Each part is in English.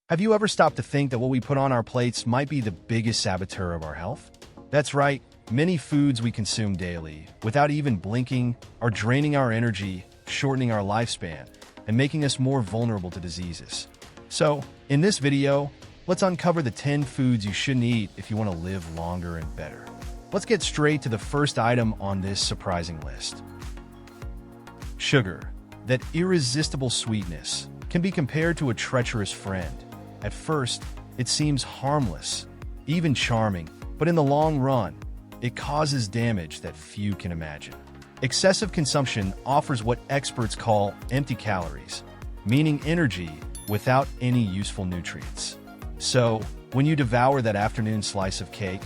Have you ever stopped to think that what we put on our plates might be the biggest saboteur of our health? That's right, many foods we consume daily, without even blinking, are draining our energy, shortening our lifespan, and making us more vulnerable to diseases. So, in this video, let's uncover the 10 foods you shouldn't eat if you want to live longer and better. Let's get straight to the first item on this surprising list. Sugar, that irresistible sweetness, can be compared to a treacherous friend. At first, it seems harmless, even charming, but in the long run, it causes damage that few can imagine. Excessive consumption offers what experts call empty calories, meaning energy without any useful nutrients. So, when you devour that afternoon slice of cake,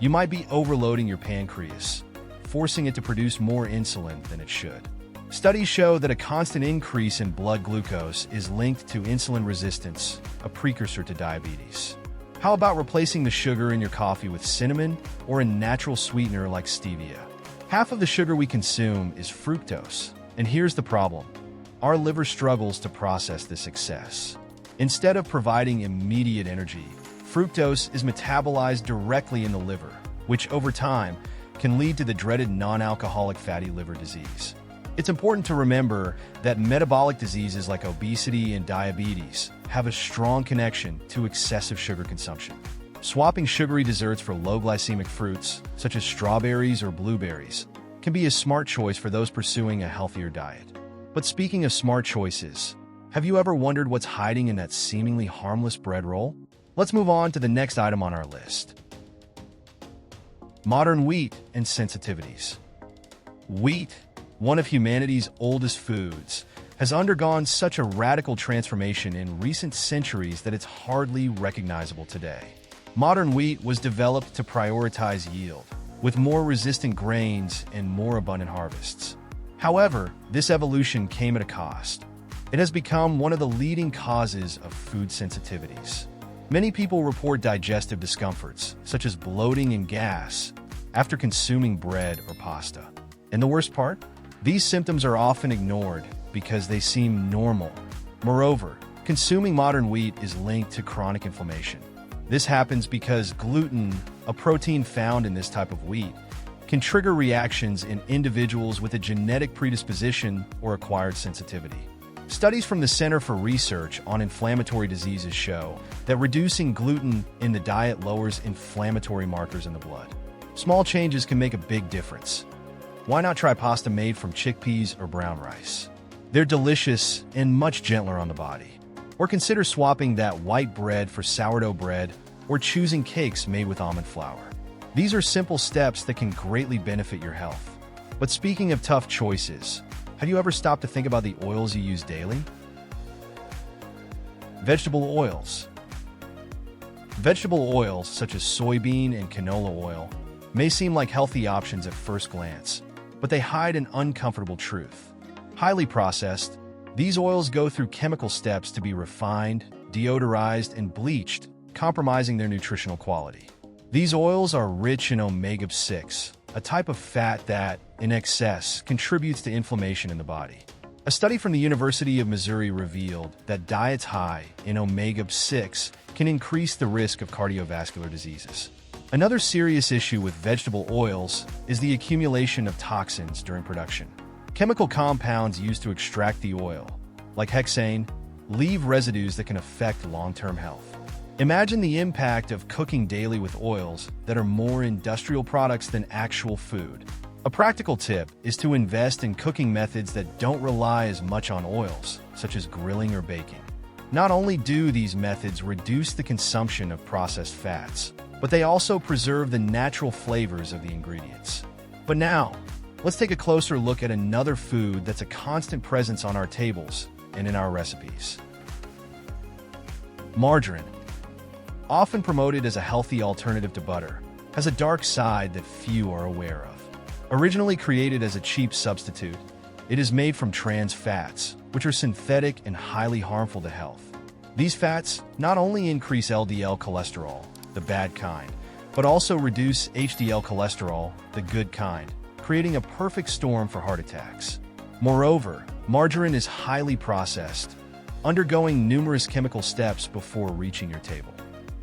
you might be overloading your pancreas, forcing it to produce more insulin than it should. Studies show that a constant increase in blood glucose is linked to insulin resistance, a precursor to diabetes. How about replacing the sugar in your coffee with cinnamon or a natural sweetener like stevia? Half of the sugar we consume is fructose, and here's the problem. Our liver struggles to process this excess. Instead of providing immediate energy, fructose is metabolized directly in the liver, which over time can lead to the dreaded non-alcoholic fatty liver disease. It's important to remember that metabolic diseases like obesity and diabetes have a strong connection to excessive sugar consumption. Swapping sugary desserts for low glycemic fruits, such as strawberries or blueberries, can be a smart choice for those pursuing a healthier diet. But speaking of smart choices, have you ever wondered what's hiding in that seemingly harmless bread roll? Let's move on to the next item on our list. Modern wheat and sensitivities. Wheat, one of humanity's oldest foods, has undergone such a radical transformation in recent centuries that it's hardly recognizable today. Modern wheat was developed to prioritize yield, with more resistant grains and more abundant harvests. However, this evolution came at a cost. It has become one of the leading causes of food sensitivities. Many people report digestive discomforts, such as bloating and gas, after consuming bread or pasta. And the worst part? These symptoms are often ignored because they seem normal. Moreover, consuming modern wheat is linked to chronic inflammation. This happens because gluten, a protein found in this type of wheat, can trigger reactions in individuals with a genetic predisposition or acquired sensitivity. Studies from the Center for Research on Inflammatory Diseases show that reducing gluten in the diet lowers inflammatory markers in the blood. Small changes can make a big difference. Why not try pasta made from chickpeas or brown rice? They're delicious and much gentler on the body. Or consider swapping that white bread for sourdough bread or choosing cakes made with almond flour. These are simple steps that can greatly benefit your health. But speaking of tough choices, have you ever stopped to think about the oils you use daily? Vegetable oils. Vegetable oils such as soybean and canola oil may seem like healthy options at first glance, but they hide an uncomfortable truth. Highly processed, these oils go through chemical steps to be refined, deodorized, and bleached, compromising their nutritional quality. These oils are rich in omega-6, a type of fat that, in excess, contributes to inflammation in the body. A study from the University of Missouri revealed that diets high in omega-6 can increase the risk of cardiovascular diseases. Another serious issue with vegetable oils is the accumulation of toxins during production. Chemical compounds used to extract the oil, like hexane, leave residues that can affect long-term health. Imagine the impact of cooking daily with oils that are more industrial products than actual food. A practical tip is to invest in cooking methods that don't rely as much on oils, such as grilling or baking. Not only do these methods reduce the consumption of processed fats, but they also preserve the natural flavors of the ingredients. But now, let's take a closer look at another food that's a constant presence on our tables and in our recipes. Margarine, often promoted as a healthy alternative to butter, has a dark side that few are aware of. Originally created as a cheap substitute, it is made from trans fats, which are synthetic and highly harmful to health. These fats not only increase LDL cholesterol, the bad kind, but also reduce HDL cholesterol, the good kind, creating a perfect storm for heart attacks. Moreover, margarine is highly processed, undergoing numerous chemical steps before reaching your table.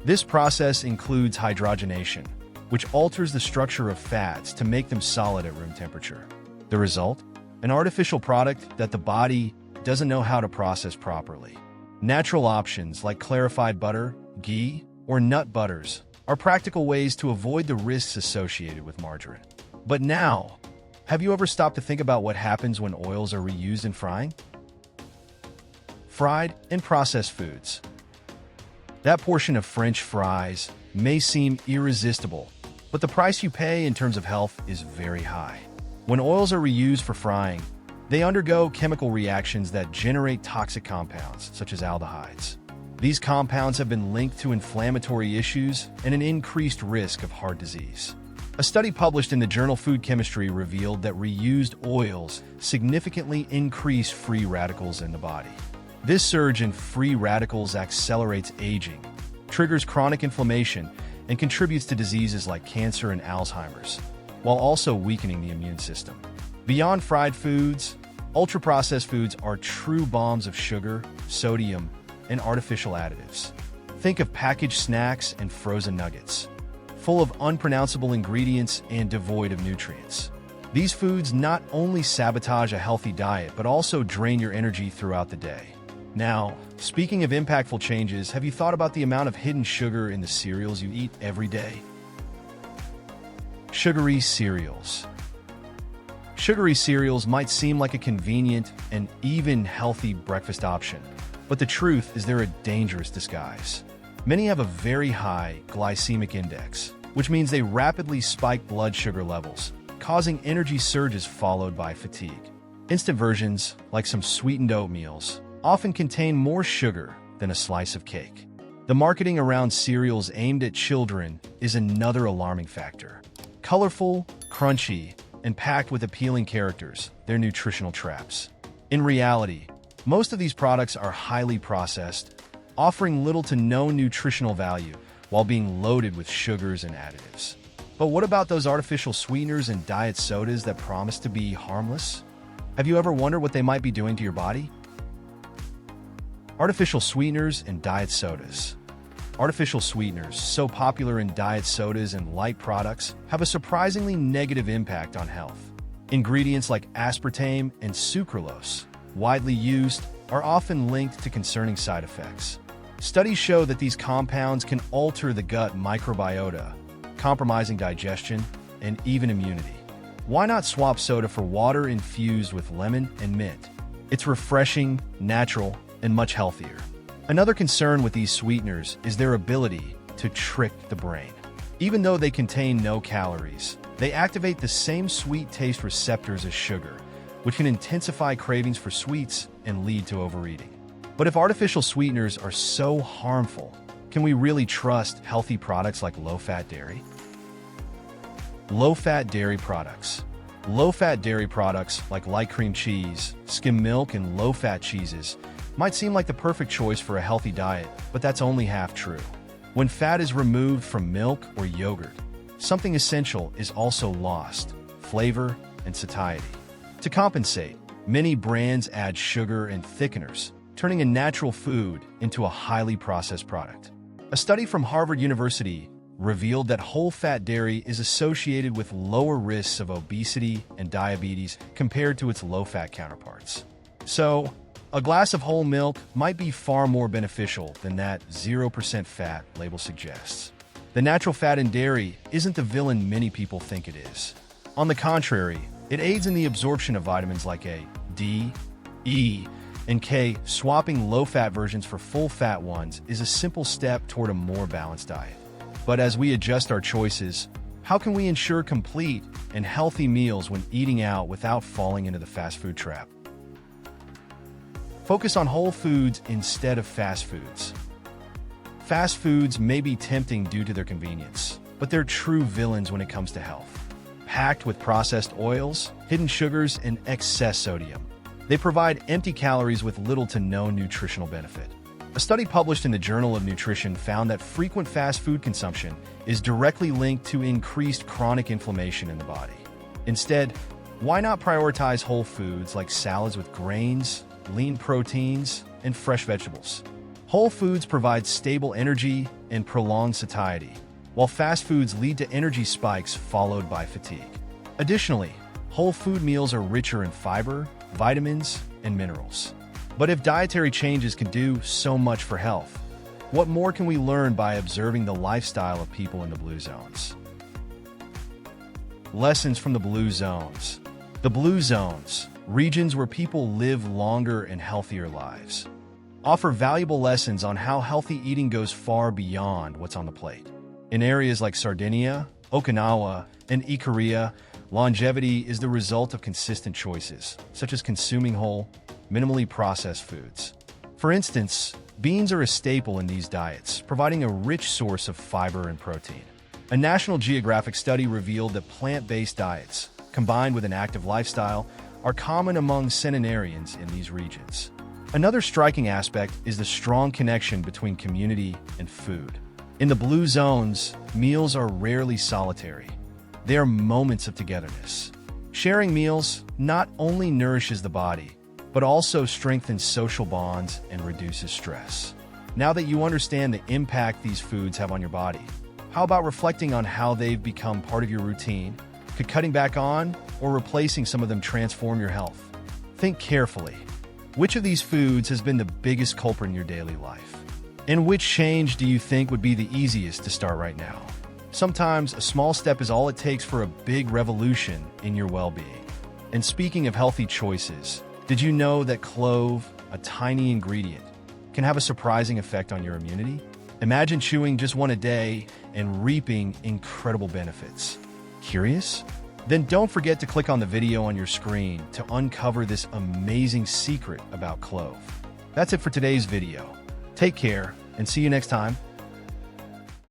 This process includes hydrogenation, which alters the structure of fats to make them solid at room temperature. The result? An artificial product that the body doesn't know how to process properly. Natural options like clarified butter, ghee, or nut butters are practical ways to avoid the risks associated with margarine. But now, have you ever stopped to think about what happens when oils are reused in frying? Fried and processed foods. That portion of French fries may seem irresistible, but the price you pay in terms of health is very high. When oils are reused for frying, they undergo chemical reactions that generate toxic compounds, such as aldehydes. These compounds have been linked to inflammatory issues and an increased risk of heart disease. A study published in the journal Food Chemistry revealed that reused oils significantly increase free radicals in the body. This surge in free radicals accelerates aging, triggers chronic inflammation, and contributes to diseases like cancer and Alzheimer's, while also weakening the immune system. Beyond fried foods, ultra-processed foods are true bombs of sugar, sodium, and artificial additives. Think of packaged snacks and frozen nuggets, full of unpronounceable ingredients and devoid of nutrients. These foods not only sabotage a healthy diet, but also drain your energy throughout the day. Now, speaking of impactful changes, have you thought about the amount of hidden sugar in the cereals you eat every day? Sugary cereals. Sugary cereals might seem like a convenient and even healthy breakfast option, but the truth is they're a dangerous disguise. Many have a very high glycemic index, which means they rapidly spike blood sugar levels, causing energy surges followed by fatigue. Instant versions, like some sweetened oatmeals, often contain more sugar than a slice of cake. The marketing around cereals aimed at children is another alarming factor. Colorful, crunchy, and packed with appealing characters, they're nutritional traps. In reality, most of these products are highly processed, offering little to no nutritional value while being loaded with sugars and additives. But what about those artificial sweeteners and diet sodas that promise to be harmless? Have you ever wondered what they might be doing to your body? Artificial sweeteners and diet sodas. Artificial sweeteners, so popular in diet sodas and light products, have a surprisingly negative impact on health. Ingredients like aspartame and sucralose, widely used, are often linked to concerning side effects. Studies show that these compounds can alter the gut microbiota, compromising digestion and even immunity. Why not swap soda for water infused with lemon and mint? It's refreshing, natural, and much healthier. Another concern with these sweeteners is their ability to trick the brain. Even though they contain no calories, they activate the same sweet taste receptors as sugar, which can intensify cravings for sweets and lead to overeating. But if artificial sweeteners are so harmful, can we really trust healthy products like low-fat dairy? Low-fat dairy products. Low-fat dairy products like light cream cheese, skim milk, and low-fat cheeses might seem like the perfect choice for a healthy diet, but that's only half true. When fat is removed from milk or yogurt, something essential is also lost: flavor and satiety. To compensate, many brands add sugar and thickeners, turning a natural food into a highly processed product. A study from Harvard University revealed that whole-fat dairy is associated with lower risks of obesity and diabetes compared to its low-fat counterparts. So, a glass of whole milk might be far more beneficial than that 0% fat label suggests. The natural fat in dairy isn't the villain many people think it is. On the contrary, it aids in the absorption of vitamins like A, D, E, and K. Swapping low-fat versions for full-fat ones is a simple step toward a more balanced diet. But as we adjust our choices, how can we ensure complete and healthy meals when eating out without falling into the fast food trap? Focus on whole foods instead of fast foods. Fast foods may be tempting due to their convenience, but they're true villains when it comes to health. Packed with processed oils, hidden sugars, and excess sodium, they provide empty calories with little to no nutritional benefit. A study published in the Journal of Nutrition found that frequent fast food consumption is directly linked to increased chronic inflammation in the body. Instead, why not prioritize whole foods like salads with grains, lean proteins, and fresh vegetables. Whole foods provide stable energy and prolonged satiety, while fast foods lead to energy spikes followed by fatigue. Additionally, whole food meals are richer in fiber, vitamins, and minerals. But if dietary changes can do so much for health, what more can we learn by observing the lifestyle of people in the blue zones? Lessons from the blue zones. The blue zones, regions where people live longer and healthier lives, offer valuable lessons on how healthy eating goes far beyond what's on the plate. In areas like Sardinia, Okinawa, and Ikaria, longevity is the result of consistent choices, such as consuming whole, minimally processed foods. For instance, beans are a staple in these diets, providing a rich source of fiber and protein. A National Geographic study revealed that plant-based diets, combined with an active lifestyle, are common among centenarians in these regions. Another striking aspect is the strong connection between community and food. In the blue zones, meals are rarely solitary. They are moments of togetherness. Sharing meals not only nourishes the body, but also strengthens social bonds and reduces stress. Now that you understand the impact these foods have on your body, how about reflecting on how they've become part of your routine? Could cutting back on or replacing some of them transform your health? Think carefully. Which of these foods has been the biggest culprit in your daily life? And which change do you think would be the easiest to start right now? Sometimes a small step is all it takes for a big revolution in your well-being. And speaking of healthy choices, did you know that clove, a tiny ingredient, can have a surprising effect on your immunity? Imagine chewing just one a day and reaping incredible benefits. Curious? Then don't forget to click on the video on your screen to uncover this amazing secret about clove. That's it for today's video. Take care and see you next time.